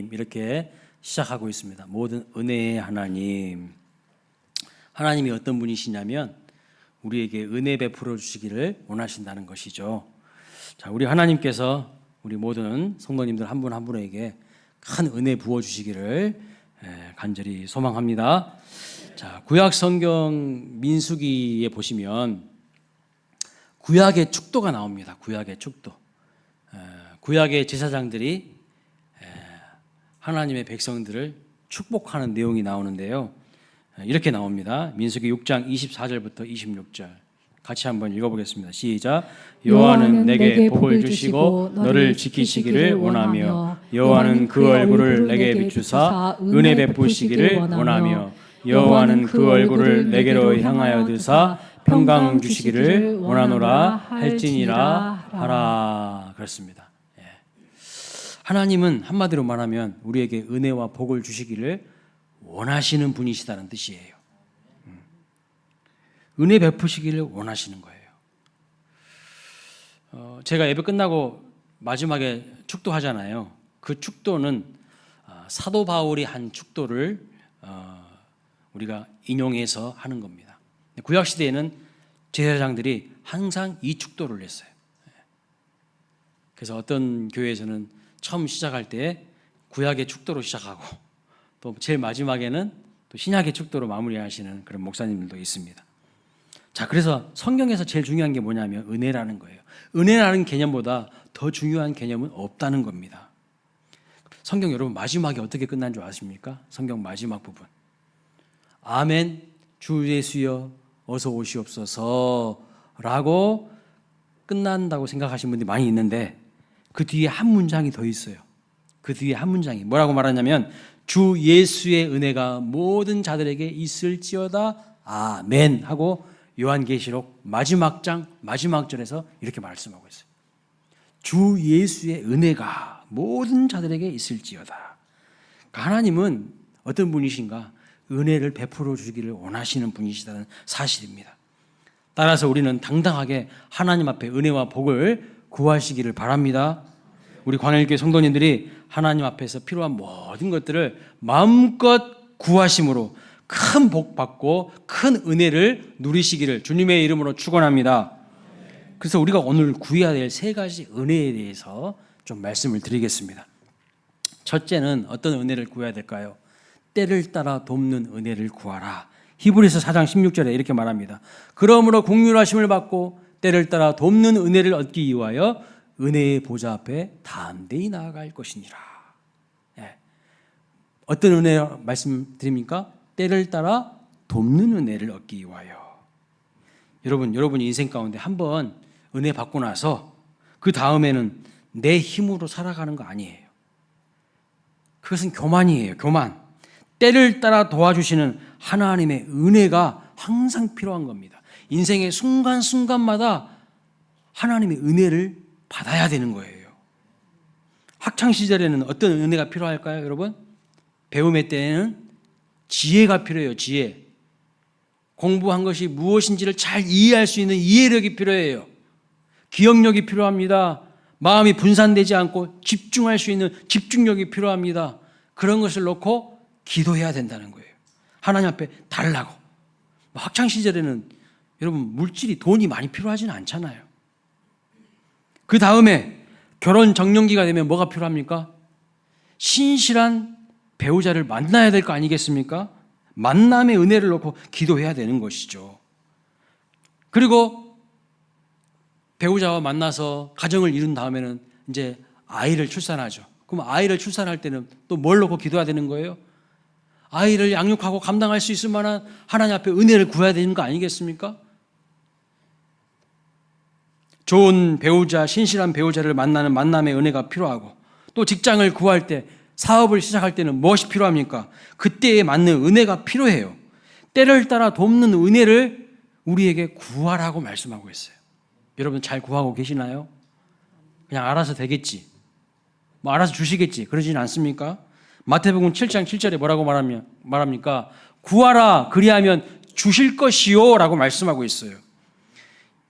하나님 이렇게 시작하고 있습니다. 모든 은혜의 하나님. 하나님이 어떤 분이시냐면 우리에게 은혜 베풀어 주시기를 원하신다는 것이죠. 자, 우리 하나님께서 우리 모든 성도님들 한 분 한 분에게 큰 은혜 부어 주시기를 간절히 소망합니다. 자, 구약 성경 민수기에 보시면 구약의 축도가 나옵니다. 구약의 축도. 구약의 제사장들이 하나님의 백성들을 축복하는 내용이 나오는데요. 이렇게 나옵니다. 민수기 6장 24절부터 26절. 같이 한번 읽어보겠습니다. 시작. 여호와는 내게 복을 주시고 너를 지키시기를 원하며 여호와는 그 얼굴을 내게 비추사 은혜 베푸시기를 원하며 여호와는 그 얼굴을 내게로 향하여 드사 평강 주시기를 원하노라 할지니라 하라. 그렇습니다. 하나님은 한마디로 말하면 우리에게 은혜와 복을 주시기를 원하시는 분이시다는 뜻이에요. 은혜 베푸시기를 원하시는 거예요. 제가 예배 끝나고 마지막에 축도하잖아요. 그 축도는 사도 바울이 한 축도를 우리가 인용해서 하는 겁니다. 구약 시대에는 제사장들이 항상 이 축도를 했어요. 그래서 어떤 교회에서는 처음 시작할 때 구약의 축도로 시작하고 또 제일 마지막에는 또 신약의 축도로 마무리하시는 그런 목사님들도 있습니다. 자, 그래서 성경에서 제일 중요한 게 뭐냐면 은혜라는 거예요. 은혜라는 개념보다 더 중요한 개념은 없다는 겁니다. 성경 여러분 마지막에 어떻게 끝난 줄 아십니까? 성경 마지막 부분. 아멘 주 예수여 어서 오시옵소서 라고 끝난다고 생각하시는 분들이 많이 있는데 그 뒤에 한 문장이 더 있어요. 그 뒤에 한 문장이 뭐라고 말하냐면 주 예수의 은혜가 모든 자들에게 있을지어다 아멘 하고 요한계시록 마지막 장 마지막 절에서 이렇게 말씀하고 있어요. 주 예수의 은혜가 모든 자들에게 있을지어다. 하나님은 어떤 분이신가? 은혜를 베풀어 주기를 원하시는 분이시다는 사실입니다. 따라서 우리는 당당하게 하나님 앞에 은혜와 복을 구하시기를 바랍니다. 우리 관할교회 성도님들이 하나님 앞에서 필요한 모든 것들을 마음껏 구하심으로 큰 복 받고 큰 은혜를 누리시기를 주님의 이름으로 축원합니다. 그래서 우리가 오늘 구해야 될 세 가지 은혜에 대해서 좀 말씀을 드리겠습니다. 첫째는 어떤 은혜를 구해야 될까요? 때를 따라 돕는 은혜를 구하라. 히브리서 4장 16절에 이렇게 말합니다. 그러므로 긍휼하심을 받고 때를 따라 돕는 은혜를 얻기 위하여 은혜의 보좌 앞에 담대히 나아갈 것이니라. 어떤 은혜 말씀드립니까? 때를 따라 돕는 은혜를 얻기 위하여. 여러분이 인생 가운데 한번 은혜 받고 나서 그 다음에는 내 힘으로 살아가는 거 아니에요. 그것은 교만이에요. 교만. 때를 따라 도와주시는 하나님의 은혜가 항상 필요한 겁니다. 인생의 순간순간마다 하나님의 은혜를 받아야 되는 거예요. 학창시절에는 어떤 은혜가 필요할까요, 여러분? 배움의 때에는 지혜가 필요해요, 지혜. 공부한 것이 무엇인지를 잘 이해할 수 있는 이해력이 필요해요. 기억력이 필요합니다. 마음이 분산되지 않고 집중할 수 있는 집중력이 필요합니다. 그런 것을 놓고 기도해야 된다는 거예요. 하나님 앞에 달라고. 학창시절에는 여러분 물질이 돈이 많이 필요하지는 않잖아요. 그 다음에 결혼 정년기가 되면 뭐가 필요합니까? 신실한 배우자를 만나야 될 거 아니겠습니까? 만남의 은혜를 놓고 기도해야 되는 것이죠. 그리고 배우자와 만나서 가정을 이룬 다음에는 이제 아이를 출산하죠. 그럼 아이를 출산할 때는 또 뭘 놓고 기도해야 되는 거예요? 아이를 양육하고 감당할 수 있을 만한 하나님 앞에 은혜를 구해야 되는 거 아니겠습니까? 좋은 배우자, 신실한 배우자를 만나는 만남의 은혜가 필요하고 또 직장을 구할 때 사업을 시작할 때는 무엇이 필요합니까? 그때에 맞는 은혜가 필요해요. 때를 따라 돕는 은혜를 우리에게 구하라고 말씀하고 있어요. 여러분 잘 구하고 계시나요? 그냥 알아서 되겠지. 뭐 알아서 주시겠지. 그러진 않습니까? 마태복음 7장 7절에 뭐라고 말합니까? 구하라 그리하면 주실 것이요 라고 말씀하고 있어요.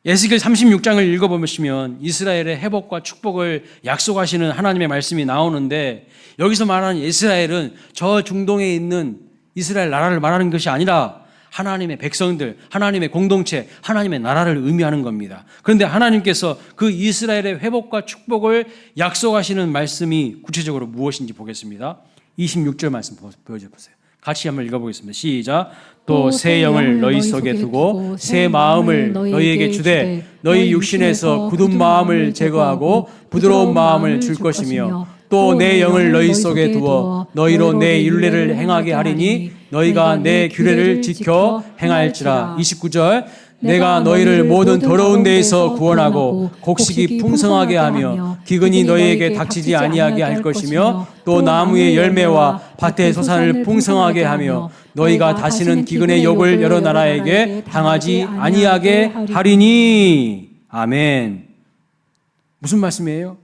에스겔 36장을 읽어보시면 이스라엘의 회복과 축복을 약속하시는 하나님의 말씀이 나오는데, 여기서 말하는 이스라엘은 저 중동에 있는 이스라엘 나라를 말하는 것이 아니라 하나님의 백성들, 하나님의 공동체, 하나님의 나라를 의미하는 겁니다. 그런데 하나님께서 그 이스라엘의 회복과 축복을 약속하시는 말씀이 구체적으로 무엇인지 보겠습니다. 26절 말씀 보여주세요. 같이 한번 읽어보겠습니다. 시작. 또 새 영을 너희 속에 두고 새 마음을 너희에게 주되 너희 육신에서 굳은 마음을 제거하고 부드러운 마음을 줄 것이며 또 내 영을 너희 속에 두어 너희로 내 율례를 행하게 하리니 너희가 내 규례를 지켜 행할지라. 29절. 내가 너희를 모든 더러운 데에서 구원하고 곡식이 풍성하게 하며 기근이 너희에게 닥치지 아니하게 할 것이며 또 나무의 열매와 밭의 소산을 풍성하게 하며 너희가 다시는 기근의 욕을 여러 나라에게 당하지 아니하게 하리니. 아멘. 무슨 말씀이에요?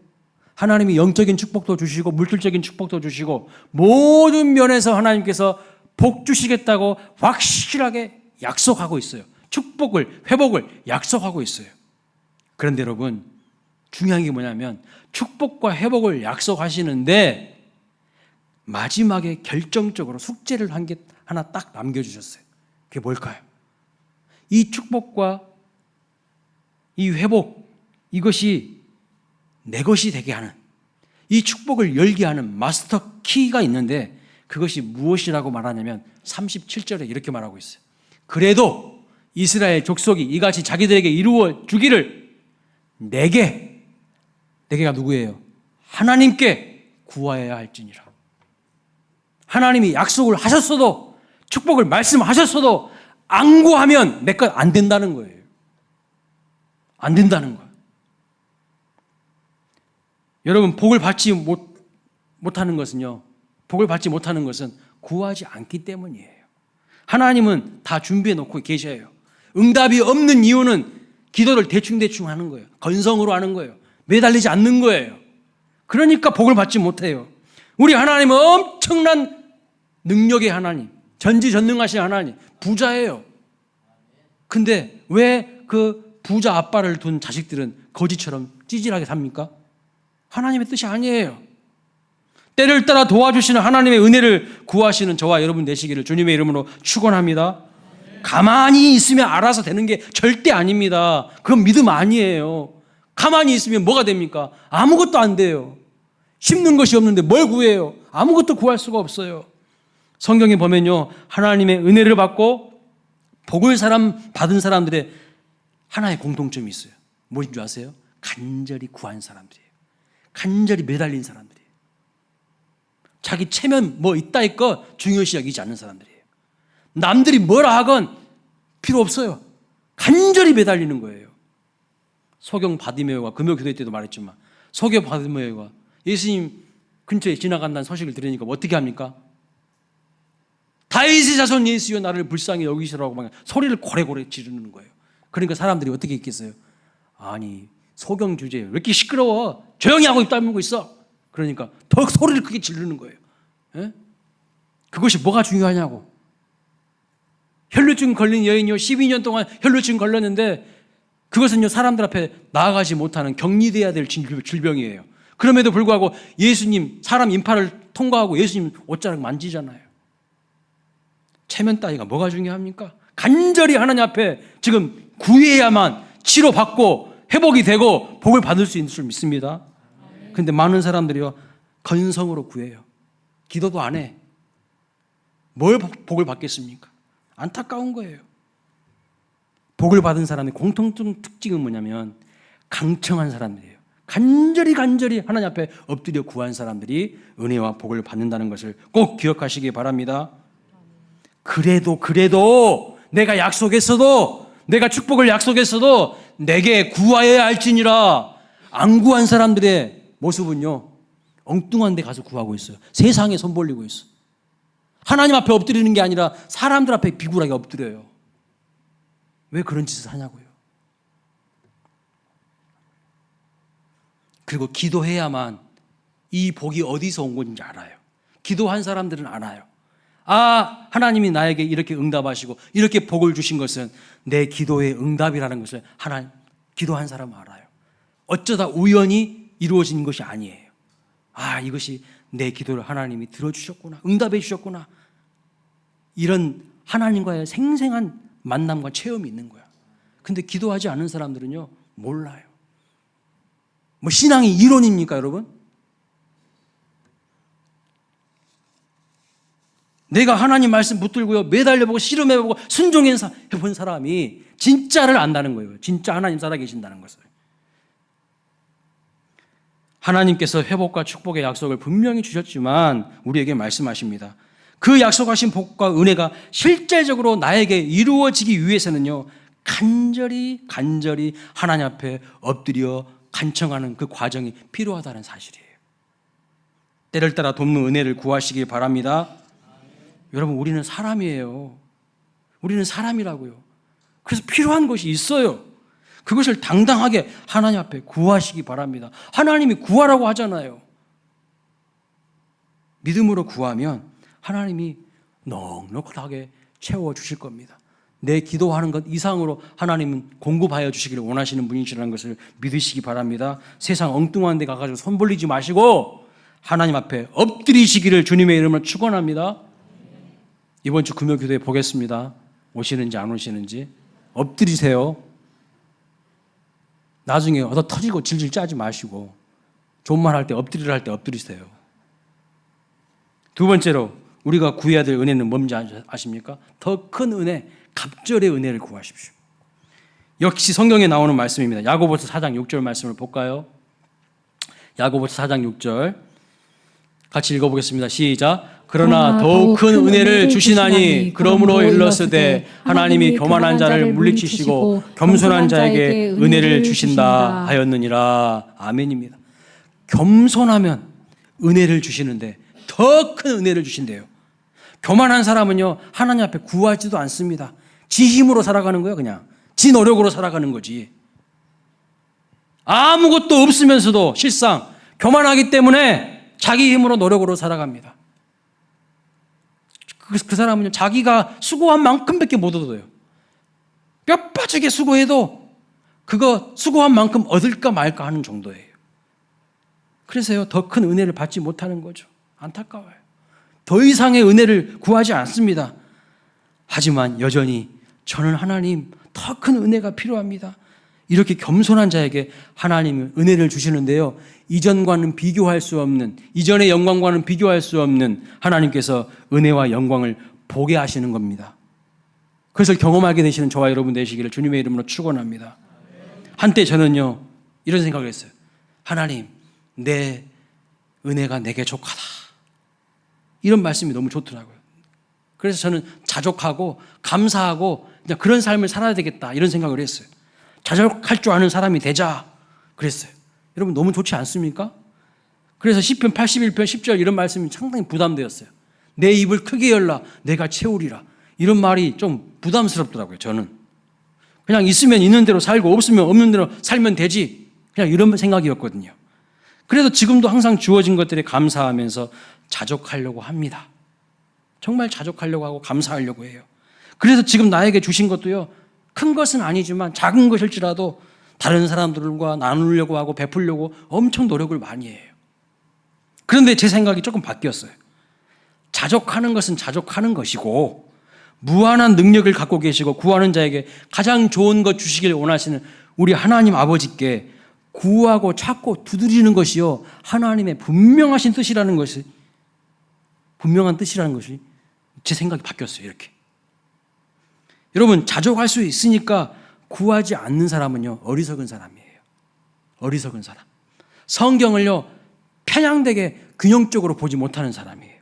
하나님이 영적인 축복도 주시고 물질적인 축복도 주시고 모든 면에서 하나님께서 복 주시겠다고 확실하게 약속하고 있어요. 축복을, 회복을 약속하고 있어요. 그런데 여러분, 중요한 게 뭐냐면 축복과 회복을 약속하시는데 마지막에 결정적으로 숙제를 한 게 하나 딱 남겨주셨어요. 그게 뭘까요? 이 축복과 이 회복, 이것이 내 것이 되게 하는, 이 축복을 열게 하는 마스터 키가 있는데 그것이 무엇이라고 말하냐면 37절에 이렇게 말하고 있어요. 그래도 이스라엘 족속이 이같이 자기들에게 이루어 주기를 내게가 누구예요? 하나님께 구하여야 할지니라. 하나님이 약속을 하셨어도, 축복을 말씀하셨어도 안 구하면 내 것 안 된다는 거예요. 안 된다는 거예요. 여러분, 복을 받지 못하는 것은요, 복을 받지 못하는 것은 구하지 않기 때문이에요. 하나님은 다 준비해 놓고 계셔요. 응답이 없는 이유는 기도를 대충대충 하는 거예요. 건성으로 하는 거예요. 매달리지 않는 거예요. 그러니까 복을 받지 못해요. 우리 하나님은 엄청난 능력의 하나님, 전지전능하신 하나님, 부자예요. 근데 왜 그 부자 아빠를 둔 자식들은 거지처럼 찌질하게 삽니까? 하나님의 뜻이 아니에요. 때를 따라 도와주시는 하나님의 은혜를 구하시는 저와 여러분 되시기를 주님의 이름으로 축원합니다. 가만히 있으면 알아서 되는 게 절대 아닙니다. 그건 믿음 아니에요. 가만히 있으면 뭐가 됩니까? 아무것도 안 돼요. 심는 것이 없는데 뭘 구해요? 아무것도 구할 수가 없어요. 성경에 보면요, 하나님의 은혜를 받고 복을 받은 사람들의 하나의 공통점이 있어요. 무엇인 줄 아세요? 간절히 구한 사람들이에요. 간절히 매달린 사람들이에요. 자기 체면 뭐 있다 있거 중요시 여기지 않는 사람들이에요. 남들이 뭐라 하건 필요 없어요. 간절히 매달리는 거예요. 소경 바디메오가 금요교대 때도 말했지만, 소경 바디메오가 예수님 근처에 지나간다는 소식을 들으니까 어떻게 합니까? 다윗의 자손 예수여 나를 불쌍히 여기시라고 막 소리를 고래고래 지르는 거예요. 그러니까 사람들이 어떻게 있겠어요? 아니, 소경 주제에 왜 이렇게 시끄러워? 조용히 하고 입 다물고 있어. 그러니까 더 소리를 크게 지르는 거예요. 에? 그것이 뭐가 중요하냐고. 혈루증 걸린 여인이요, 12년 동안 혈루증 걸렸는데 그것은요, 사람들 앞에 나아가지 못하는 격리돼야 될 질병이에요. 그럼에도 불구하고 예수님, 사람 인파를 통과하고 예수님 옷자락 만지잖아요. 체면 따위가 뭐가 중요합니까? 간절히 하나님 앞에 지금 구해야만 치료받고 회복이 되고 복을 받을 수 있는 줄 믿습니다. 그런데 많은 사람들이요, 건성으로 구해요. 기도도 안 해. 뭘 복을 받겠습니까? 안타까운 거예요. 복을 받은 사람의 공통적 특징은 뭐냐면 강청한 사람들이에요. 간절히 하나님 앞에 엎드려 구한 사람들이 은혜와 복을 받는다는 것을 꼭 기억하시기 바랍니다. 그래도 내가 약속했어도, 내가 축복을 약속했어도 내게 구하여야 할지니라. 안 구한 사람들의 모습은요, 엉뚱한 데 가서 구하고 있어요. 세상에 손 벌리고 있어. 하나님 앞에 엎드리는 게 아니라 사람들 앞에 비굴하게 엎드려요. 왜 그런 짓을 하냐고요. 그리고 기도해야만 이 복이 어디서 온 건지 알아요. 기도한 사람들은 알아요. 아, 하나님이 나에게 이렇게 응답하시고 이렇게 복을 주신 것은 내 기도의 응답이라는 것을 하나님 기도한 사람은 알아요. 어쩌다 우연히 이루어진 것이 아니에요. 이것이 내 기도를 하나님이 들어주셨구나, 응답해 주셨구나, 이런 하나님과의 생생한 만남과 체험이 있는 거야. 근데 기도하지 않은 사람들은요, 몰라요. 신앙이 이론입니까, 여러분? 내가 하나님 말씀 붙들고요, 매달려보고 씨름해보고 순종해본 사람이 진짜를 안다는 거예요. 진짜 하나님 살아계신다는 것을. 하나님께서 회복과 축복의 약속을 분명히 주셨지만 우리에게 말씀하십니다. 그 약속하신 복과 은혜가 실제적으로 나에게 이루어지기 위해서는요, 간절히 하나님 앞에 엎드려 간청하는 그 과정이 필요하다는 사실이에요. 때를 따라 돕는 은혜를 구하시기 바랍니다. 여러분, 우리는 사람이에요. 우리는 사람이라고요. 그래서 필요한 것이 있어요. 그것을 당당하게 하나님 앞에 구하시기 바랍니다. 하나님이 구하라고 하잖아요. 믿음으로 구하면 하나님이 넉넉하게 채워주실 겁니다. 내 기도하는 것 이상으로 하나님은 공급하여 주시기를 원하시는 분이시라는 것을 믿으시기 바랍니다. 세상 엉뚱한 데 가가지고 손 벌리지 마시고 하나님 앞에 엎드리시기를 주님의 이름으로 축원합니다. 이번 주 금요 기도에 보겠습니다. 오시는지 안 오시는지. 엎드리세요. 나중에 얻어 터지고 질질 짜지 마시고 좋은 말 할 때 엎드리라 할 때 엎드리세요. 두 번째로 우리가 구해야 될 은혜는 뭔지 아십니까? 더 큰 은혜, 갑절의 은혜를 구하십시오. 역시 성경에 나오는 말씀입니다. 야고보서 4장 6절 말씀을 볼까요? 야고보서 4장 6절 같이 읽어보겠습니다. 시작. 그러나 더욱 큰 은혜를 주시나니 그러므로 일렀으되 하나님이 교만한 자를 물리치시고 겸손한 자에게 은혜를 주신다 하였느니라. 아멘입니다. 겸손하면 은혜를 주시는데 더 큰 은혜를 주신대요. 교만한 사람은요, 하나님 앞에 구하지도 않습니다. 지 힘으로 살아가는 거예요. 그냥 지 노력으로 살아가는 거지. 아무것도 없으면서도 실상 교만하기 때문에 자기 힘으로 노력으로 살아갑니다. 그 사람은 자기가 수고한 만큼밖에 못 얻어요. 뼈 빠지게 수고해도 그거 수고한 만큼 얻을까 말까 하는 정도예요. 그래서요, 더 큰 은혜를 받지 못하는 거죠. 안타까워요. 더 이상의 은혜를 구하지 않습니다. 하지만 여전히 저는 하나님 더 큰 은혜가 필요합니다. 이렇게 겸손한 자에게 하나님은 은혜를 주시는데요, 이전과는 비교할 수 없는, 이전의 영광과는 비교할 수 없는 하나님께서 은혜와 영광을 보게 하시는 겁니다. 그것을 경험하게 되시는 저와 여러분 되시기를 주님의 이름으로 축원합니다. 한때 저는요, 이런 생각을 했어요. 하나님, 내 은혜가 내게 족하다. 이런 말씀이 너무 좋더라고요. 그래서 저는 자족하고 감사하고 그냥 그런 삶을 살아야 되겠다, 이런 생각을 했어요. 자족할 줄 아는 사람이 되자 그랬어요. 여러분, 너무 좋지 않습니까? 그래서 시편 81편 10절 이런 말씀이 상당히 부담되었어요. 내 입을 크게 열라 내가 채우리라. 이런 말이 좀 부담스럽더라고요. 저는 그냥 있으면 있는 대로 살고 없으면 없는 대로 살면 되지, 그냥 이런 생각이었거든요. 그래서 지금도 항상 주어진 것들에 감사하면서 자족하려고 합니다. 정말 자족하려고 하고 감사하려고 해요. 그래서 지금 나에게 주신 것도요, 큰 것은 아니지만 작은 것일지라도 다른 사람들과 나누려고 하고 베풀려고 엄청 노력을 많이 해요. 그런데 제 생각이 조금 바뀌었어요. 자족하는 것은 자족하는 것이고 무한한 능력을 갖고 계시고 구하는 자에게 가장 좋은 것 주시길 원하시는 우리 하나님 아버지께 구하고 찾고 두드리는 것이요, 하나님의 분명한 뜻이라는 것이 제 생각이 바뀌었어요. 이렇게. 여러분, 자족할 수 있으니까 구하지 않는 사람은요, 어리석은 사람이에요. 어리석은 사람. 성경을요, 편향되게 균형적으로 보지 못하는 사람이에요.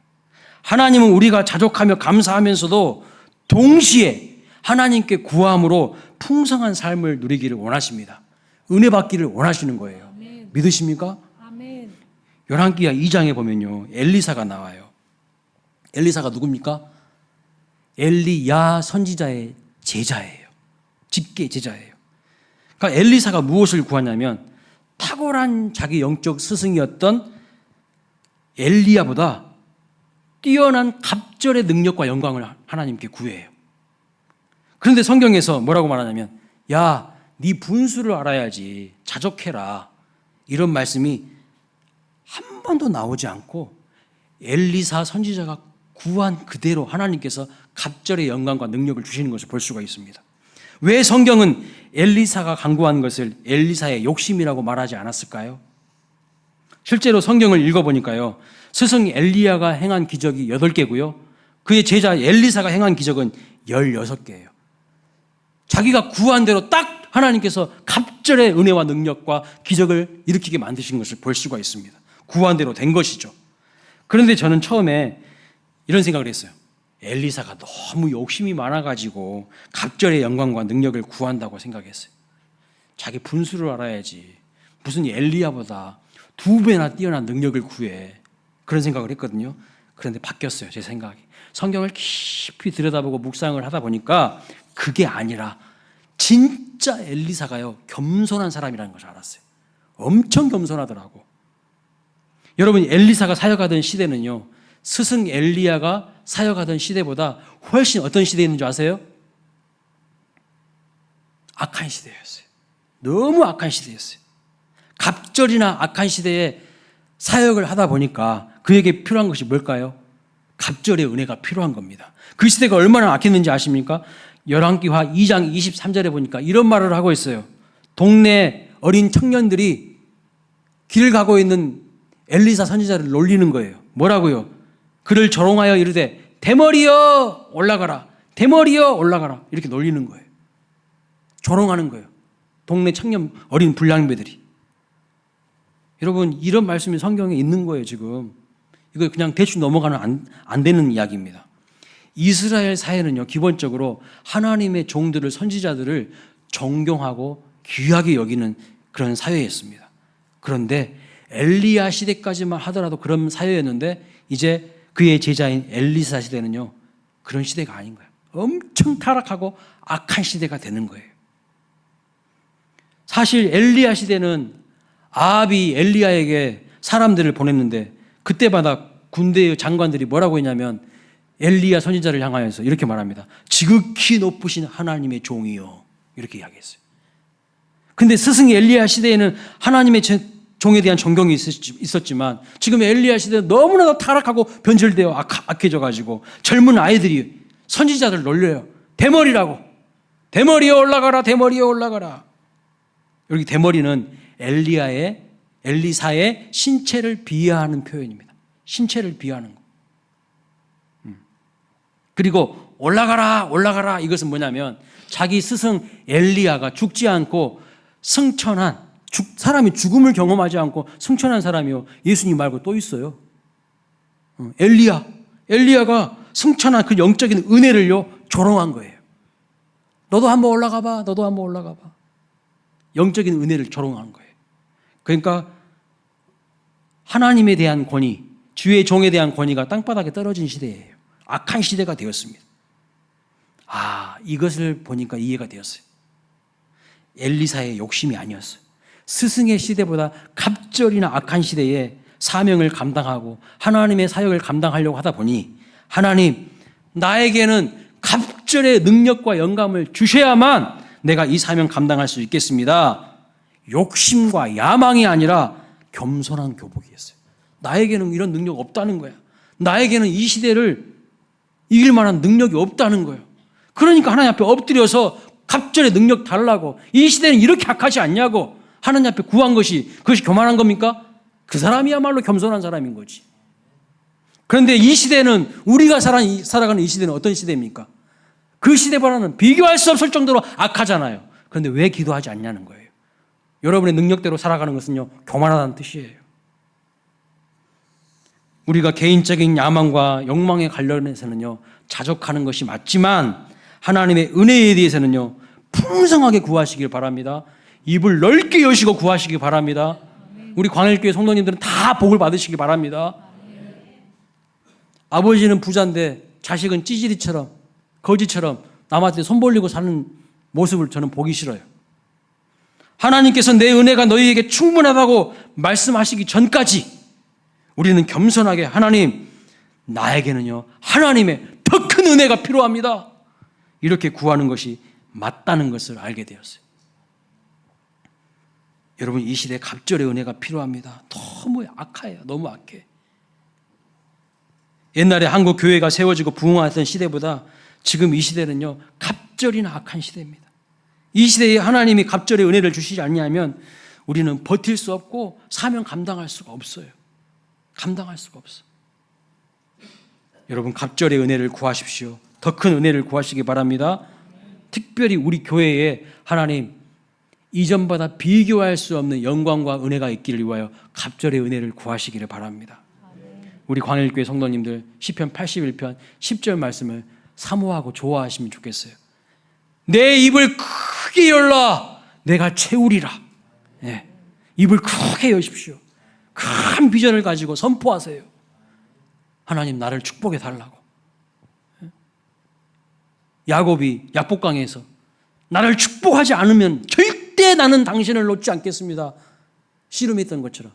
하나님은 우리가 자족하며 감사하면서도 동시에 하나님께 구함으로 풍성한 삶을 누리기를 원하십니다. 은혜 받기를 원하시는 거예요. 아멘. 믿으십니까? 아멘. 열왕기하 2장에 보면요, 엘리사가 나와요. 엘리사가 누굽니까? 엘리야 선지자의 제자예요. 직계 제자예요. 그러니까 엘리사가 무엇을 구하냐면 탁월한 자기 영적 스승이었던 엘리야보다 뛰어난 갑절의 능력과 영광을 하나님께 구해요. 그런데 성경에서 뭐라고 말하냐면, 야, 네 분수를 알아야지. 자족해라. 이런 말씀이 한 번도 나오지 않고 엘리사 선지자가 구한 그대로 하나님께서 갑절의 영광과 능력을 주시는 것을 볼 수가 있습니다. 왜 성경은 엘리사가 간구한 것을 엘리사의 욕심이라고 말하지 않았을까요? 실제로 성경을 읽어보니까요, 스승 엘리야가 행한 기적이 8개고요 그의 제자 엘리사가 행한 기적은 16개예요. 자기가 구한 대로 딱 하나님께서 갑절의 은혜와 능력과 기적을 일으키게 만드신 것을 볼 수가 있습니다. 구한 대로 된 것이죠. 그런데 저는 처음에 이런 생각을 했어요. 엘리사가 너무 욕심이 많아가지고 갑절의 영광과 능력을 구한다고 생각했어요. 자기 분수를 알아야지. 무슨 엘리야보다 2배나 뛰어난 능력을 구해. 그런 생각을 했거든요. 그런데 바뀌었어요, 제 생각이. 성경을 깊이 들여다보고 묵상을 하다 보니까 그게 아니라 진짜 엘리사가요, 겸손한 사람이라는 것을 알았어요. 엄청 겸손하더라고. 여러분, 엘리사가 사역하던 시대는요, 스승 엘리야가 사역하던 시대보다 훨씬 어떤 시대였는지 아세요? 악한 시대였어요. 너무 악한 시대였어요. 갑절이나 악한 시대에 사역을 하다 보니까 그에게 필요한 것이 뭘까요? 갑절의 은혜가 필요한 겁니다. 그 시대가 얼마나 악했는지 아십니까? 열왕기하 2장 23절에 보니까 이런 말을 하고 있어요. 동네 어린 청년들이 길을 가고 있는 엘리사 선지자를 놀리는 거예요. 뭐라고요? 그를 조롱하여 이르되 대머리여 올라가라, 대머리여 올라가라, 이렇게 놀리는 거예요. 조롱하는 거예요. 동네 청년 어린 불량배들이. 여러분, 이런 말씀이 성경에 있는 거예요. 지금 이거 그냥 대충 넘어가는 안 되는 이야기입니다. 이스라엘 사회는요, 기본적으로 하나님의 종들을, 선지자들을 존경하고 귀하게 여기는 그런 사회였습니다. 그런데 엘리야 시대까지만 하더라도 그런 사회였는데 이제 그의 제자인 엘리사 시대는요, 그런 시대가 아닌 거예요. 엄청 타락하고 악한 시대가 되는 거예요. 사실 엘리야 시대는 아합이 엘리야에게 사람들을 보냈는데 그때마다 군대의 장관들이 뭐라고 했냐면 엘리야 선지자를 향하여서 이렇게 말합니다. 지극히 높으신 하나님의 종이요, 이렇게 이야기했어요. 근데 스승 엘리야 시대에는 하나님의 종에 대한 존경이 있었지만 지금 엘리야 시대는 너무나도 타락하고 변절되어 악해져가지고 젊은 아이들이 선지자들 놀려요. 대머리라고. 대머리에 올라가라, 대머리에 올라가라. 여기 대머리는 엘리사의 신체를 비하하는 표현입니다. 신체를 비하하는 거. 그리고 올라가라, 올라가라, 이것은 뭐냐면 자기 스승 엘리야가 죽지 않고 승천한, 사람이 죽음을 경험하지 않고 승천한 사람이요, 예수님 말고 또 있어요. 엘리야가 승천한 그 영적인 은혜를요 조롱한 거예요. 너도 한번 올라가 봐, 너도 한번 올라가 봐. 영적인 은혜를 조롱한 거예요. 그러니까 하나님에 대한 권위, 주의 종에 대한 권위가 땅바닥에 떨어진 시대예요. 악한 시대가 되었습니다. 이것을 보니까 이해가 되었어요. 엘리사의 욕심이 아니었어요. 스승의 시대보다 갑절이나 악한 시대에 사명을 감당하고 하나님의 사역을 감당하려고 하다 보니 하나님, 나에게는 갑절의 능력과 영감을 주셔야만 내가 이 사명 감당할 수 있겠습니다. 욕심과 야망이 아니라 겸손한 교복이었어요. 나에게는 이런 능력 없다는 거야. 나에게는 이 시대를 이길 만한 능력이 없다는 거예요. 그러니까 하나님 앞에 엎드려서 갑절의 능력 달라고, 이 시대는 이렇게 악하지 않냐고 하나님 앞에 구한 것이, 그것이 교만한 겁니까? 그 사람이야말로 겸손한 사람인 거지. 그런데 이 시대는, 우리가 살아가는 이 시대는 어떤 시대입니까? 그 시대보다는 비교할 수 없을 정도로 악하잖아요. 그런데 왜 기도하지 않냐는 거예요. 여러분의 능력대로 살아가는 것은요, 교만하다는 뜻이에요. 우리가 개인적인 야망과 욕망에 관련해서는요, 자족하는 것이 맞지만 하나님의 은혜에 대해서는요, 풍성하게 구하시길 바랍니다. 입을 넓게 여시고 구하시기 바랍니다. 우리 광일교회 성도님들은 다 복을 받으시기 바랍니다. 아버지는 부자인데 자식은 찌질이처럼, 거지처럼 남한테 손 벌리고 사는 모습을 저는 보기 싫어요. 하나님께서 내 은혜가 너희에게 충분하다고 말씀하시기 전까지 우리는 겸손하게, 하나님, 나에게는요, 하나님의 더 큰 은혜가 필요합니다, 이렇게 구하는 것이 맞다는 것을 알게 되었어요. 여러분, 이 시대에 갑절의 은혜가 필요합니다. 너무 악해요. 너무 악해. 옛날에 한국 교회가 세워지고 부흥하던 시대보다 지금 이 시대는요, 갑절이나 악한 시대입니다. 이 시대에 하나님이 갑절의 은혜를 주시지 않냐면 우리는 버틸 수 없고 사명 감당할 수가 없어요. 감당할 수가 없어. 여러분, 갑절의 은혜를 구하십시오. 더 큰 은혜를 구하시기 바랍니다. 특별히 우리 교회에 하나님 이전보다 비교할 수 없는 영광과 은혜가 있기를 위하여 갑절의 은혜를 구하시기를 바랍니다. 우리 광일교회 성도님들 시편 81편 10절 말씀을 사모하고 좋아하시면 좋겠어요. 내 입을 크게 열라 내가 채우리라. 예. 입을 크게 여십시오. 큰 비전을 가지고 선포하세요. 하나님 나를 축복해 달라고. 야곱이 야복강에서 나를 축복하지 않으면 절대 나는 당신을 놓지 않겠습니다. 씨름했던 것처럼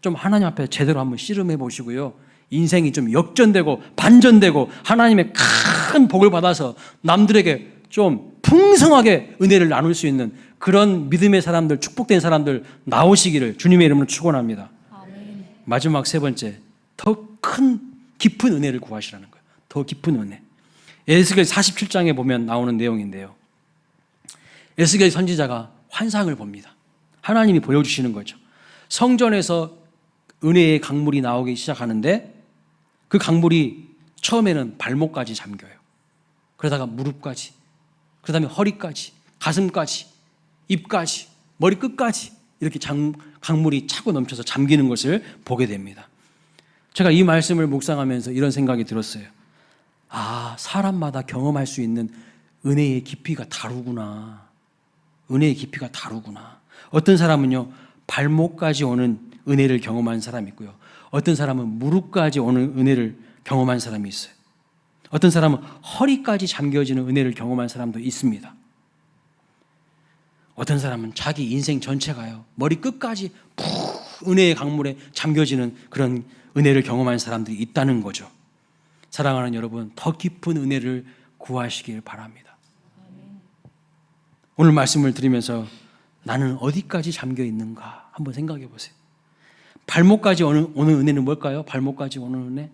좀 하나님 앞에 제대로 한번 씨름해 보시고요. 인생이 좀 역전되고 반전되고 하나님의 큰 복을 받아서 남들에게 좀 풍성하게 은혜를 나눌 수 있는 그런 믿음의 사람들, 축복된 사람들 나오시기를 주님의 이름으로 축원합니다. 아멘. 마지막 세 번째, 더 큰 깊은 은혜를 구하시라는 거예요. 더 깊은 은혜. 에스겔 47장에 보면 나오는 내용인데요. 에스겔 선지자가 환상을 봅니다. 하나님이 보여주시는 거죠. 성전에서 은혜의 강물이 나오기 시작하는데 그 강물이 처음에는 발목까지 잠겨요. 그러다가 무릎까지, 그 다음에 허리까지, 가슴까지, 입까지, 머리끝까지 이렇게 강물이 차고 넘쳐서 잠기는 것을 보게 됩니다. 제가 이 말씀을 묵상하면서 이런 생각이 들었어요. 아, 사람마다 경험할 수 있는 은혜의 깊이가 다르구나. 은혜의 깊이가 다르구나. 어떤 사람은요, 발목까지 오는 은혜를 경험한 사람이 있고요. 어떤 사람은 무릎까지 오는 은혜를 경험한 사람이 있어요. 어떤 사람은 허리까지 잠겨지는 은혜를 경험한 사람도 있습니다. 어떤 사람은 자기 인생 전체가요, 머리끝까지 푹 은혜의 강물에 잠겨지는 그런 은혜를 경험한 사람들이 있다는 거죠. 사랑하는 여러분, 더 깊은 은혜를 구하시길 바랍니다. 오늘 말씀을 들으면서 나는 어디까지 잠겨 있는가 한번 생각해 보세요. 발목까지 오는 은혜는 뭘까요? 발목까지 오는 은혜?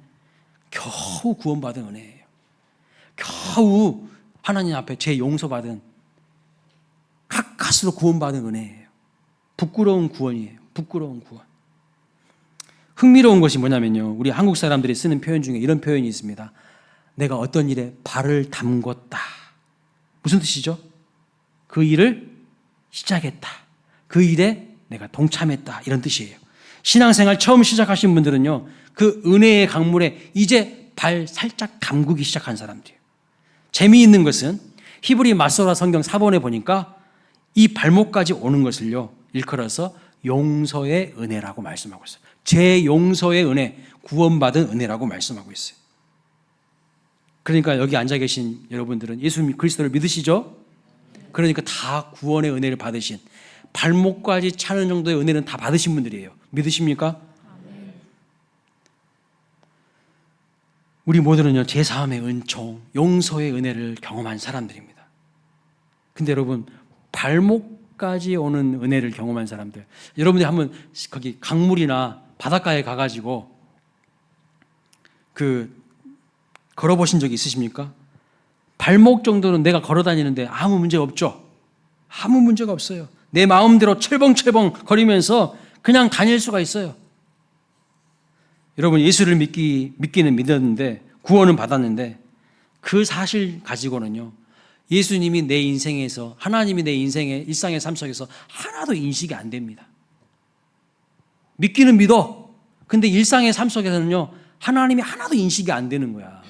겨우 구원받은 은혜예요. 겨우 하나님 앞에 제 용서받은 가까스로 구원받은 은혜예요. 부끄러운 구원이에요. 부끄러운 구원. 흥미로운 것이 뭐냐면요, 우리 한국 사람들이 쓰는 표현 중에 이런 표현이 있습니다. 내가 어떤 일에 발을 담궜다. 무슨 뜻이죠? 그 일을 시작했다. 그 일에 내가 동참했다. 이런 뜻이에요. 신앙생활 처음 시작하신 분들은요, 그 은혜의 강물에 이제 발 살짝 담그기 시작한 사람들이에요. 재미있는 것은 히브리 마소라 성경 4번에 보니까 이 발목까지 오는 것을요, 일컬어서 용서의 은혜라고 말씀하고 있어요. 제 용서의 은혜, 구원받은 은혜라고 말씀하고 있어요. 그러니까 여기 앉아 계신 여러분들은 예수 그리스도를 믿으시죠? 그러니까 다 구원의 은혜를 받으신, 발목까지 차는 정도의 은혜는 다 받으신 분들이에요. 믿으십니까? 우리 모두는요, 제사함의 은총, 용서의 은혜를 경험한 사람들입니다. 근데 여러분, 발목까지 오는 은혜를 경험한 사람들, 여러분들이 한번 거기 강물이나 바닷가에 가가지고 걸어보신 적이 있으십니까? 발목 정도는 내가 걸어 다니는데 아무 문제 없죠? 아무 문제가 없어요. 내 마음대로 철벙철벙 거리면서 그냥 다닐 수가 있어요. 여러분, 예수를 믿기는 믿었는데, 구원은 받았는데, 그 사실 가지고는요, 예수님이 내 인생에서, 하나님이 내 인생의 일상의 삶 속에서 하나도 인식이 안 됩니다. 믿기는 믿어. 근데 일상의 삶 속에서는요, 하나님이 하나도 인식이 안 되는 거야.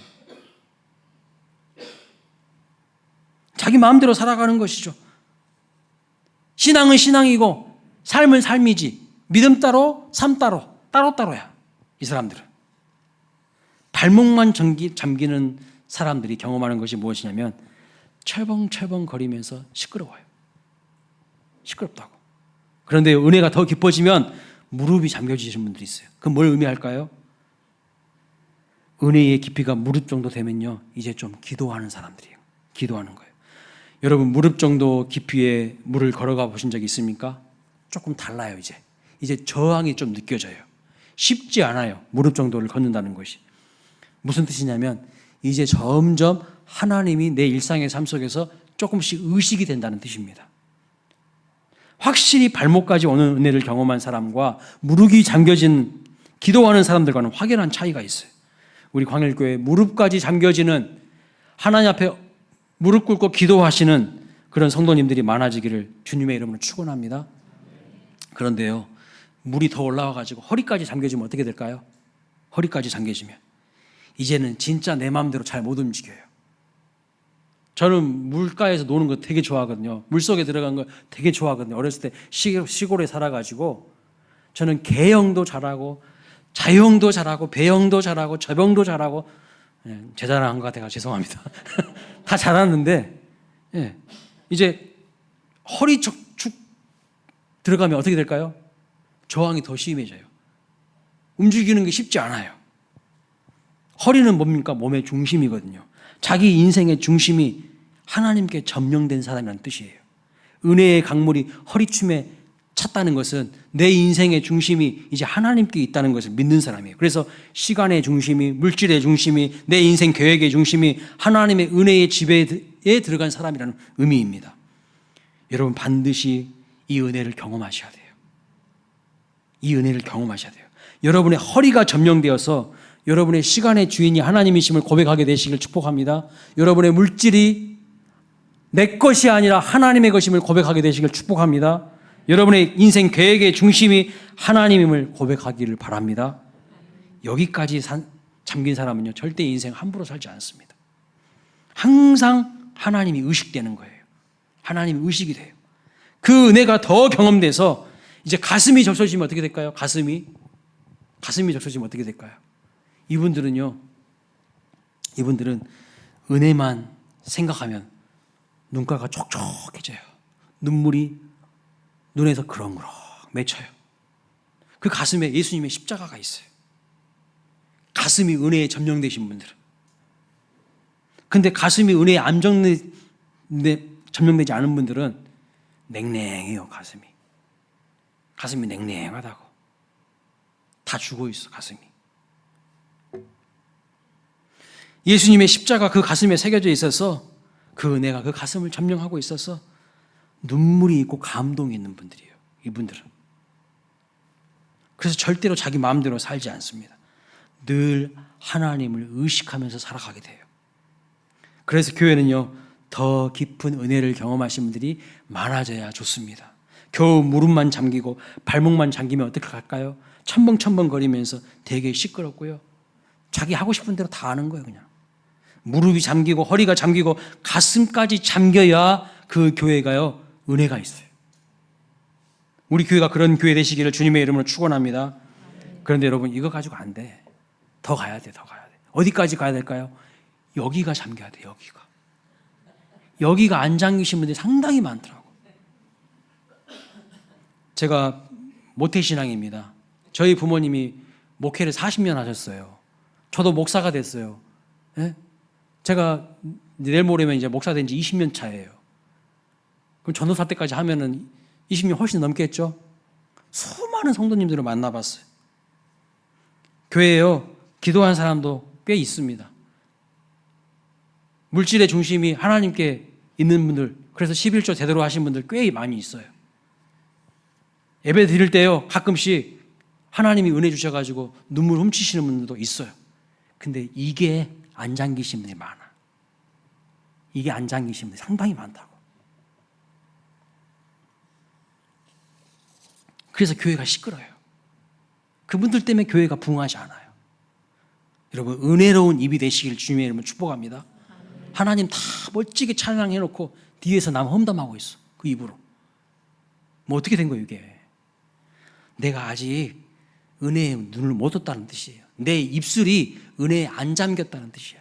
자기 마음대로 살아가는 것이죠. 신앙은 신앙이고 삶은 삶이지, 믿음 따로 삶 따로, 따로따로야. 이 사람들은 발목만 잠기는 사람들이 경험하는 것이 무엇이냐면 철벙철벙 거리면서 시끄러워요. 시끄럽다고. 그런데 은혜가 더 깊어지면 무릎이 잠겨지시는 분들이 있어요. 그건 뭘 의미할까요? 은혜의 깊이가 무릎 정도 되면요, 이제 좀 기도하는 사람들이에요. 기도하는 거예요. 여러분, 무릎 정도 깊이에 물을 걸어가 보신 적이 있습니까? 조금 달라요. 이제 저항이 좀 느껴져요. 쉽지 않아요. 무릎 정도를 걷는다는 것이. 무슨 뜻이냐면 이제 점점 하나님이 내 일상의 삶 속에서 조금씩 의식이 된다는 뜻입니다. 확실히 발목까지 오는 은혜를 경험한 사람과 무릎이 잠겨진 기도하는 사람들과는 확연한 차이가 있어요. 우리 광일교회 무릎까지 잠겨지는, 하나님 앞에 무릎 꿇고 기도하시는 그런 성도님들이 많아지기를 주님의 이름으로 축원합니다. 그런데요, 물이 더 올라와가지고 허리까지 잠겨지면 어떻게 될까요? 허리까지 잠겨지면 이제는 진짜 내 마음대로 잘 못 움직여요. 저는 물가에서 노는 거 되게 좋아하거든요. 물속에 들어간 거 되게 좋아하거든요. 어렸을 때 시골에 살아가지고 저는 개형도 잘하고 자형도 잘하고 배형도 잘하고 저병도 잘하고, 제 자랑한 것 같아서 죄송합니다. 다 잘하는데 이제 허리 축 들어가면 어떻게 될까요? 저항이 더 심해져요. 움직이는 게 쉽지 않아요. 허리는 뭡니까? 몸의 중심이거든요. 자기 인생의 중심이 하나님께 점령된 사람이라는 뜻이에요. 은혜의 강물이 허리춤에 찼다는 것은 내 인생의 중심이 이제 하나님께 있다는 것을 믿는 사람이에요. 그래서 시간의 중심이, 물질의 중심이, 내 인생 계획의 중심이 하나님의 은혜의 지배에 들어간 사람이라는 의미입니다. 여러분 반드시 이 은혜를 경험하셔야 돼요. 이 은혜를 경험하셔야 돼요. 여러분의 허리가 점령되어서 여러분의 시간의 주인이 하나님이심을 고백하게 되시길 축복합니다. 여러분의 물질이 내 것이 아니라 하나님의 것임을 고백하게 되시길 축복합니다. 여러분의 인생 계획의 중심이 하나님임을 고백하기를 바랍니다. 여기까지 잠긴 사람은요, 절대 인생 함부로 살지 않습니다. 항상 하나님이 의식되는 거예요. 하나님이 의식이 돼요. 그 은혜가 더 경험돼서 이제 가슴이 적셔지면 어떻게 될까요? 가슴이 적셔지면 어떻게 될까요? 이분들은 은혜만 생각하면 눈가가 촉촉해져요. 눈물이 눈에서 그렁그렁 맺혀요. 그 가슴에 예수님의 십자가가 있어요. 가슴이 은혜에 점령되신 분들은. 근데 가슴이 은혜에 점령되지 않은 분들은 냉랭해요. 가슴이 냉랭하다고. 다 죽어 있어, 가슴이. 예수님의 십자가 그 가슴에 새겨져 있어서 그 은혜가 그 가슴을 점령하고 있어서 눈물이 있고 감동이 있는 분들이에요. 이분들은. 그래서 절대로 자기 마음대로 살지 않습니다. 늘 하나님을 의식하면서 살아가게 돼요. 그래서 교회는요, 더 깊은 은혜를 경험하신 분들이 많아져야 좋습니다. 겨우 무릎만 잠기고 발목만 잠기면 어떻게 할까요? 첨벙첨벙 거리면서 되게 시끄럽고요. 자기 하고 싶은 대로 다 하는 거예요, 그냥. 무릎이 잠기고 허리가 잠기고 가슴까지 잠겨야 그 교회가요, 은혜가 있어요. 우리 교회가 그런 교회 되시기를 주님의 이름으로 축원합니다. 그런데 여러분, 이거 가지고 안 돼. 더 가야 돼. 어디까지 가야 될까요? 여기가 잠겨야 돼, 여기가 안 잠기신 분들이 상당히 많더라고. 제가 모태신앙입니다. 저희 부모님이 목회를 40년 하셨어요. 저도 목사가 됐어요. 네? 제가 내일 모레면 이제 목사 된 지 20년 차예요. 그럼 전도사 때까지 하면은 20년 훨씬 넘겠죠? 수많은 성도님들을 만나봤어요. 교회에요, 기도한 사람도 꽤 있습니다. 물질의 중심이 하나님께 있는 분들, 그래서 11조 제대로 하신 분들 꽤 많이 있어요. 예배 드릴 때요, 가끔씩 하나님이 은혜 주셔가지고 눈물 훔치시는 분들도 있어요. 근데 이게 안 잠기신 분이 많아. 이게 안 잠기신 분이 상당히 많다고. 그래서 교회가 시끄러워요. 그분들 때문에 교회가 부흥하지 않아요. 여러분, 은혜로운 입이 되시길 주님의 이름으로 축복합니다. 하나님 다 멋지게 찬양해놓고 뒤에서 남 험담하고 있어. 그 입으로. 뭐 어떻게 된 거예요, 이게? 내가 아직 은혜에 눈을 못 떴다는 뜻이에요. 내 입술이 은혜에 안 잠겼다는 뜻이야.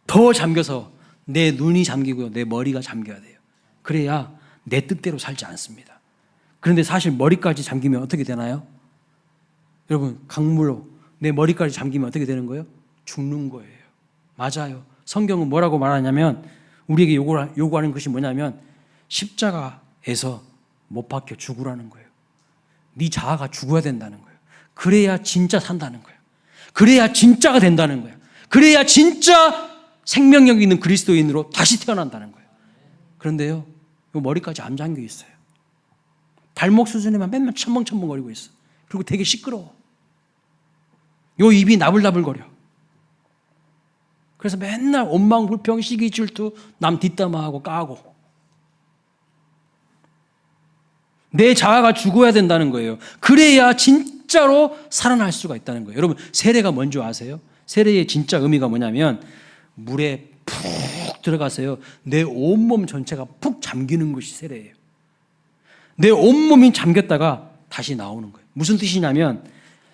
더 잠겨서 내 눈이 잠기고요, 내 머리가 잠겨야 돼요. 그래야 내 뜻대로 살지 않습니다. 그런데 사실 머리까지 잠기면 어떻게 되나요? 여러분, 강물로 내 머리까지 잠기면 어떻게 되는 거예요? 죽는 거예요. 맞아요. 성경은 뭐라고 말하냐면, 우리에게 요구하는 것이 뭐냐면, 십자가에서 못 박혀 죽으라는 거예요. 네 자아가 죽어야 된다는 거예요. 그래야 진짜 산다는 거예요. 그래야 진짜가 된다는 거예요. 그래야 진짜 생명력 있는 그리스도인으로 다시 태어난다는 거예요. 그런데요, 요 머리까지 안 잠겨 있어요. 발목 수준에만 맨날 첨벙첨벙거리고 있어. 그리고 되게 시끄러워. 요 입이 나불나불거려. 그래서 맨날 원망, 불평, 시기, 질투, 남 뒷담화하고 까고. 내 자아가 죽어야 된다는 거예요. 그래야 진짜로 살아날 수가 있다는 거예요. 여러분, 세례가 뭔지 아세요? 세례의 진짜 의미가 뭐냐면 물에 푹 들어가서요, 내 온몸 전체가 푹 잠기는 것이 세례예요. 내 온몸이 잠겼다가 다시 나오는 거예요. 무슨 뜻이냐면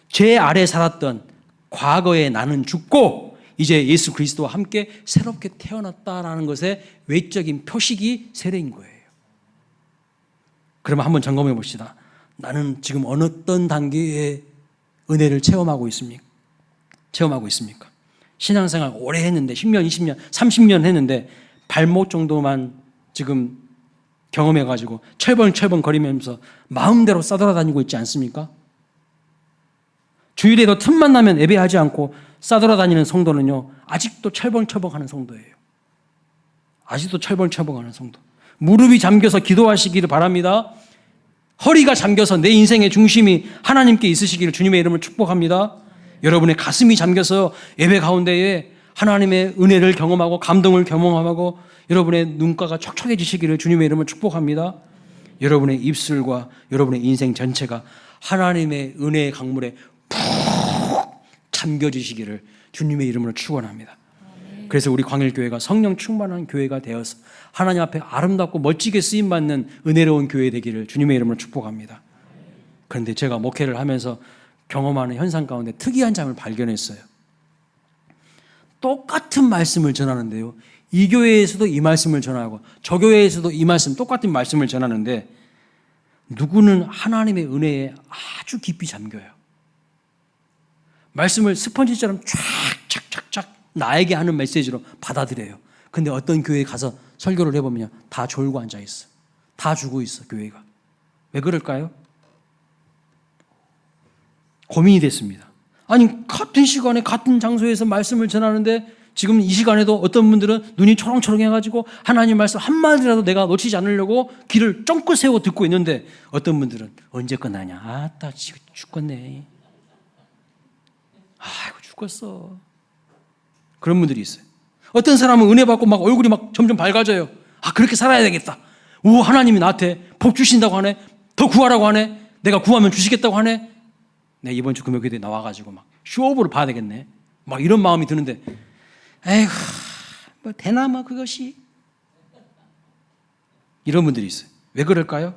죄 아래 살았던 과거의 나는 죽고 이제 예수 그리스도와 함께 새롭게 태어났다라는 것의 외적인 표식이 세례인 거예요. 그러면 한번 점검해 봅시다. 나는 지금 어떤 단계의 은혜를 체험하고 있습니까? 신앙생활 오래 했는데 10년, 20년, 30년 했는데 발목 정도만 지금 경험해가지고 철벙철벙 거리면서 마음대로 싸돌아다니고 있지 않습니까? 주일에도 틈만 나면 예배하지 않고 싸돌아다니는 성도는요, 아직도 철벙철벙하는 성도예요. 아직도 철벙철벙하는 성도. 무릎이 잠겨서 기도하시기를 바랍니다. 허리가 잠겨서 내 인생의 중심이 하나님께 있으시기를 주님의 이름을 축복합니다. 여러분의 가슴이 잠겨서 예배 가운데에 하나님의 은혜를 경험하고 감동을 경험하고 여러분의 눈가가 촉촉해지시기를 주님의 이름을 축복합니다. 여러분의 입술과 여러분의 인생 전체가 하나님의 은혜의 강물에 푹 잠겨지시기를 주님의 이름으로 축원합니다. 그래서 우리 광일교회가 성령 충만한 교회가 되어서 하나님 앞에 아름답고 멋지게 쓰임받는 은혜로운 교회 되기를 주님의 이름으로 축복합니다. 그런데 제가 목회를 하면서 경험하는 현상 가운데 특이한 점을 발견했어요. 똑같은 말씀을 전하는데요, 이 교회에서도 이 말씀을 전하고 저 교회에서도 이 말씀, 똑같은 말씀을 전하는데 누구는 하나님의 은혜에 아주 깊이 잠겨요. 말씀을 스펀지처럼 쫙쫙쫙쫙 나에게 하는 메시지로 받아들여요. 근데 어떤 교회에 가서 설교를 해보면 다 졸고 앉아있어. 다 죽어 있어, 교회가. 왜 그럴까요? 고민이 됐습니다. 아니, 같은 시간에 같은 장소에서 말씀을 전하는데 지금 이 시간에도 어떤 분들은 눈이 초롱초롱해가지고 하나님 말씀 한마디라도 내가 놓치지 않으려고 귀를 쫑긋 세워 듣고 있는데 어떤 분들은 언제 끝나냐? 아따, 죽겠네. 아이고, 죽겠어. 그런 분들이 있어요. 어떤 사람은 은혜 받고 막 얼굴이 막 점점 밝아져요. 아, 그렇게 살아야 되겠다. 오, 하나님이 나한테 복 주신다고 하네. 더 구하라고 하네. 내가 구하면 주시겠다고 하네. 내 이번 주 금요일에 나와가지고 막 쇼오브를 봐야 되겠네. 막 이런 마음이 드는데, 에휴, 뭐 되나마 그것이. 이런 분들이 있어요. 왜 그럴까요?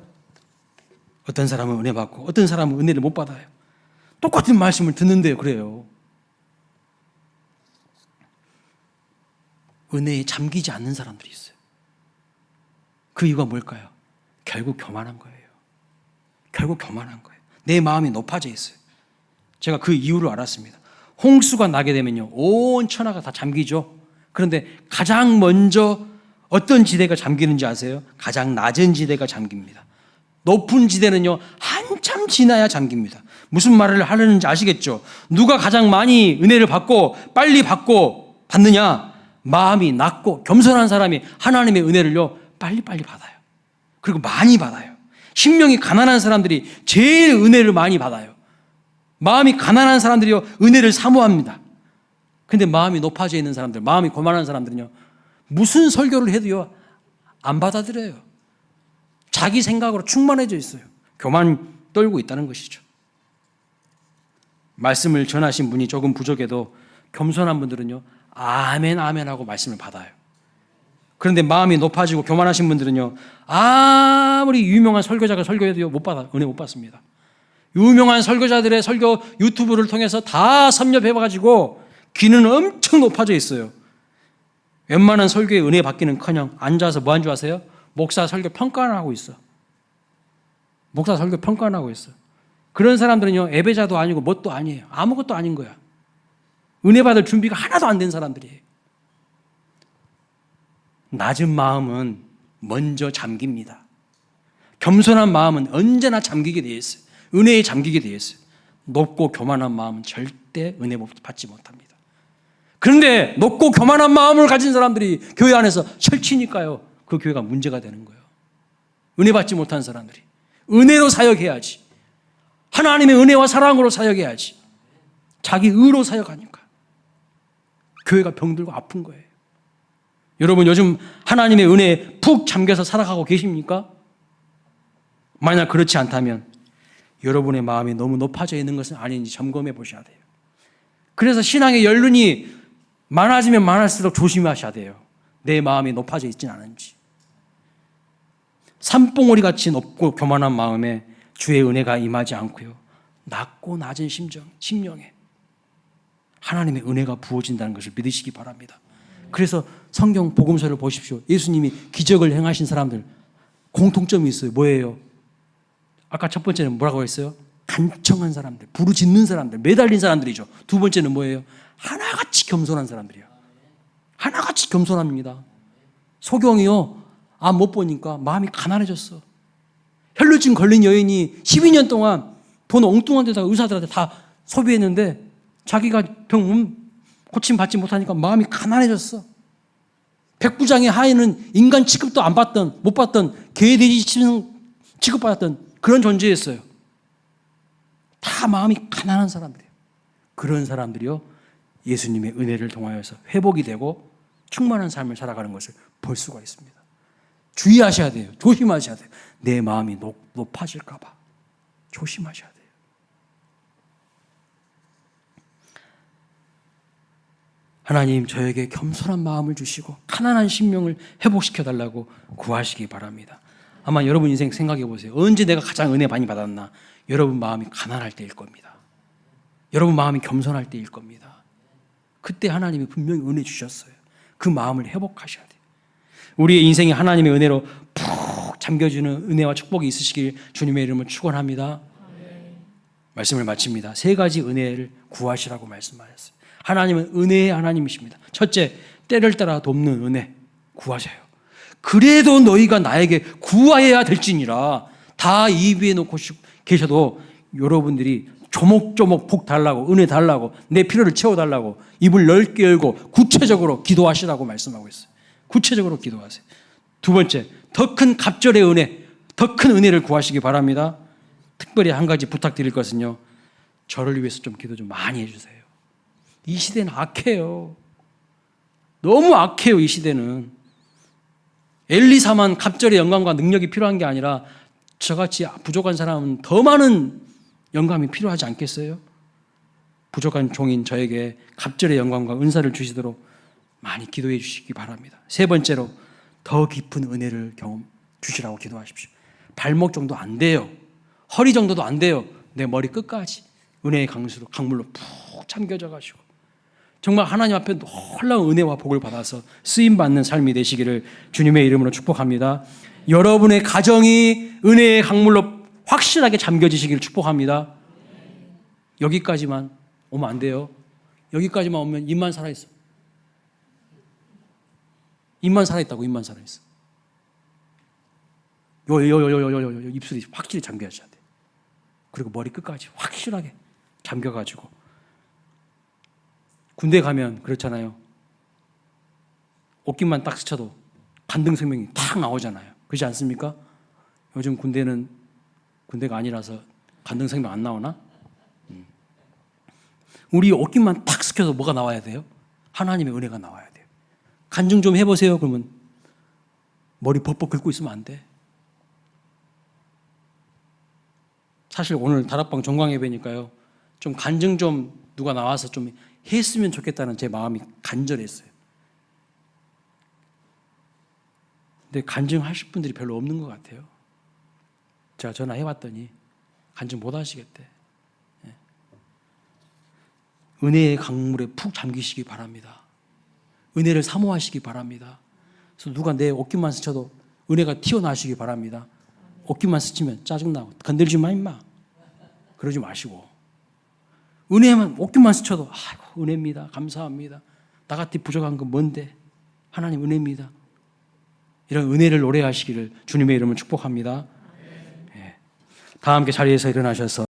어떤 사람은 은혜 받고 어떤 사람은 은혜를 못 받아요. 똑같은 말씀을 듣는데요, 그래요. 은혜에 잠기지 않는 사람들이 있어요. 그 이유가 뭘까요? 결국 교만한 거예요. 결국 교만한 거예요. 내 마음이 높아져 있어요. 제가 그 이유를 알았습니다. 홍수가 나게 되면요, 온 천하가 다 잠기죠. 그런데 가장 먼저 어떤 지대가 잠기는지 아세요? 가장 낮은 지대가 잠깁니다. 높은 지대는요, 한참 지나야 잠깁니다. 무슨 말을 하려는지 아시겠죠? 누가 가장 많이 은혜를 받고 빨리 받느냐? 마음이 낮고 겸손한 사람이 하나님의 은혜를요, 빨리빨리 받아요. 그리고 많이 받아요. 심령이 가난한 사람들이 제일 은혜를 많이 받아요. 마음이 가난한 사람들이요, 은혜를 사모합니다. 근데 마음이 높아져 있는 사람들, 마음이 고만한 사람들은요, 무슨 설교를 해도요, 안 받아들여요. 자기 생각으로 충만해져 있어요. 교만 떨고 있다는 것이죠. 말씀을 전하신 분이 조금 부족해도 겸손한 분들은요, 아멘 아멘 하고 말씀을 받아요. 그런데 마음이 높아지고 교만하신 분들은요, 아무리 유명한 설교자가 설교해도요, 은혜 못 받습니다. 유명한 설교자들의 설교 유튜브를 통해서 다 섭렵해가지고 귀는 엄청 높아져 있어요. 웬만한 설교에 은혜 받기는커녕 앉아서 뭐 한 줄 아세요? 목사 설교 평가를 하고 있어. 목사 설교 평가를 하고 있어. 그런 사람들은요, 예배자도 아니고 뭣도 아니에요. 아무것도 아닌 거야. 은혜 받을 준비가 하나도 안 된 사람들이에요. 낮은 마음은 먼저 잠깁니다. 겸손한 마음은 언제나 잠기게 되어 있어요. 은혜에 잠기게 되어 있어요. 높고 교만한 마음은 절대 은혜 받지 못합니다. 그런데 높고 교만한 마음을 가진 사람들이 교회 안에서 설치니까요, 그 교회가 문제가 되는 거예요. 은혜 받지 못한 사람들이 은혜로 사역해야지, 하나님의 은혜와 사랑으로 사역해야지, 자기 의로 사역하니까 교회가 병들고 아픈 거예요. 여러분, 요즘 하나님의 은혜에 푹 잠겨서 살아가고 계십니까? 만약 그렇지 않다면 여러분의 마음이 너무 높아져 있는 것은 아닌지 점검해 보셔야 돼요. 그래서 신앙의 연륜이 많아지면 많을수록 조심하셔야 돼요. 내 마음이 높아져 있진 않은지. 산봉우리 같이 높고 교만한 마음에 주의 은혜가 임하지 않고요, 낮고 낮은 심령에 하나님의 은혜가 부어진다는 것을 믿으시기 바랍니다. 그래서 성경 복음서를 보십시오. 예수님이 기적을 행하신 사람들 공통점이 있어요. 뭐예요? 아까 첫 번째는 뭐라고 했어요? 간청한 사람들, 부르짖는 사람들, 매달린 사람들이죠. 두 번째는 뭐예요? 하나같이 겸손한 사람들이에요. 하나같이 겸손합니다. 소경이요, 암 못 보니까 마음이 가난해졌어. 혈루증 걸린 여인이 12년 동안 돈 엉뚱한 데다가 의사들한테 다 소비했는데 자기가 병 고침 받지 못하니까 마음이 가난해졌어. 백부장의 하에는 인간 취급도 못 받던 개, 돼지 취급받았던 그런 존재였어요. 다 마음이 가난한 사람들이에요. 그런 사람들이요, 예수님의 은혜를 통하여서 회복이 되고 충만한 삶을 살아가는 것을 볼 수가 있습니다. 주의하셔야 돼요. 조심하셔야 돼요. 내 마음이 높아질까 봐 조심하셔야 돼요. 하나님, 저에게 겸손한 마음을 주시고 가난한 심령을 회복시켜 달라고 구하시기 바랍니다. 아마 여러분 인생 생각해 보세요. 언제 내가 가장 은혜 많이 받았나? 여러분 마음이 가난할 때일 겁니다. 여러분 마음이 겸손할 때일 겁니다. 그때 하나님이 분명히 은혜 주셨어요. 그 마음을 회복하셔야 돼요. 우리의 인생이 하나님의 은혜로 푹 잠겨주는 은혜와 축복이 있으시길 주님의 이름으로 축원합니다. 말씀을 마칩니다. 세 가지 은혜를 구하시라고 말씀하셨어요. 하나님은 은혜의 하나님이십니다. 첫째, 때를 따라 돕는 은혜 구하셔요. 그래도 너희가 나에게 구하여야 될지니라. 다 입에 놓고 계셔도 여러분들이 조목조목 복 달라고, 은혜 달라고, 내 필요를 채워달라고 입을 넓게 열고 구체적으로 기도하시라고 말씀하고 있어요. 구체적으로 기도하세요. 두 번째, 더 큰 갑절의 은혜, 더 큰 은혜를 구하시기 바랍니다. 특별히 한 가지 부탁드릴 것은요, 저를 위해서 좀 기도 좀 많이 해주세요. 이 시대는 악해요. 너무 악해요. 이 시대는 엘리사만 갑절의 영광과 능력이 필요한 게 아니라 저같이 부족한 사람은 더 많은 영감이 필요하지 않겠어요? 부족한 종인 저에게 갑절의 영광과 은사를 주시도록 많이 기도해 주시기 바랍니다. 세 번째로, 더 깊은 은혜를 주시라고 기도하십시오. 발목 정도 안 돼요. 허리 정도도 안 돼요. 내 머리 끝까지 은혜의 강물로 푹 잠겨져 가지고 정말 하나님 앞에 놀라운 은혜와 복을 받아서 쓰임받는 삶이 되시기를 주님의 이름으로 축복합니다. 여러분의 가정이 은혜의 강물로 확실하게 잠겨지시기를 축복합니다. 여기까지만 오면 안 돼요. 여기까지만 오면 입만 살아있어. 입만 살아있다고. 입만 살아있어. 요 입술이 확실히 잠겨야 돼. 그리고 머리 끝까지 확실하게 잠겨가지고. 군대 가면 그렇잖아요. 옷깃만 딱 스쳐도 간등성명이 탁 나오잖아요. 그렇지 않습니까? 요즘 군대가 아니라서 간등성명 안 나오나? 우리 옷깃만 탁 스쳐도 뭐가 나와야 돼요? 하나님의 은혜가 나와야 돼요. 간증 좀 해보세요. 그러면 머리 벅벅 긁고 있으면 안 돼. 사실 오늘 다락방 종강예배니까요, 좀 간증 좀 누가 나와서 좀 했으면 좋겠다는 제 마음이 간절했어요. 근데 간증하실 분들이 별로 없는 것 같아요. 제가 전화해봤더니 간증 못 하시겠대. 은혜의 강물에 푹 잠기시기 바랍니다. 은혜를 사모하시기 바랍니다. 그래서 누가 내 옷깃만 스쳐도 은혜가 튀어나오시기 바랍니다. 옷깃만 스치면 짜증나고 건들지 마 임마 그러지 마시고, 은혜만 옷깃만 스쳐도 아이고 은혜입니다. 감사합니다. 나 같은 부족한 건 뭔데? 하나님 은혜입니다. 이런 은혜를 노래하시기를 주님의 이름을 축복합니다. 다 함께 자리에서 일어나셔서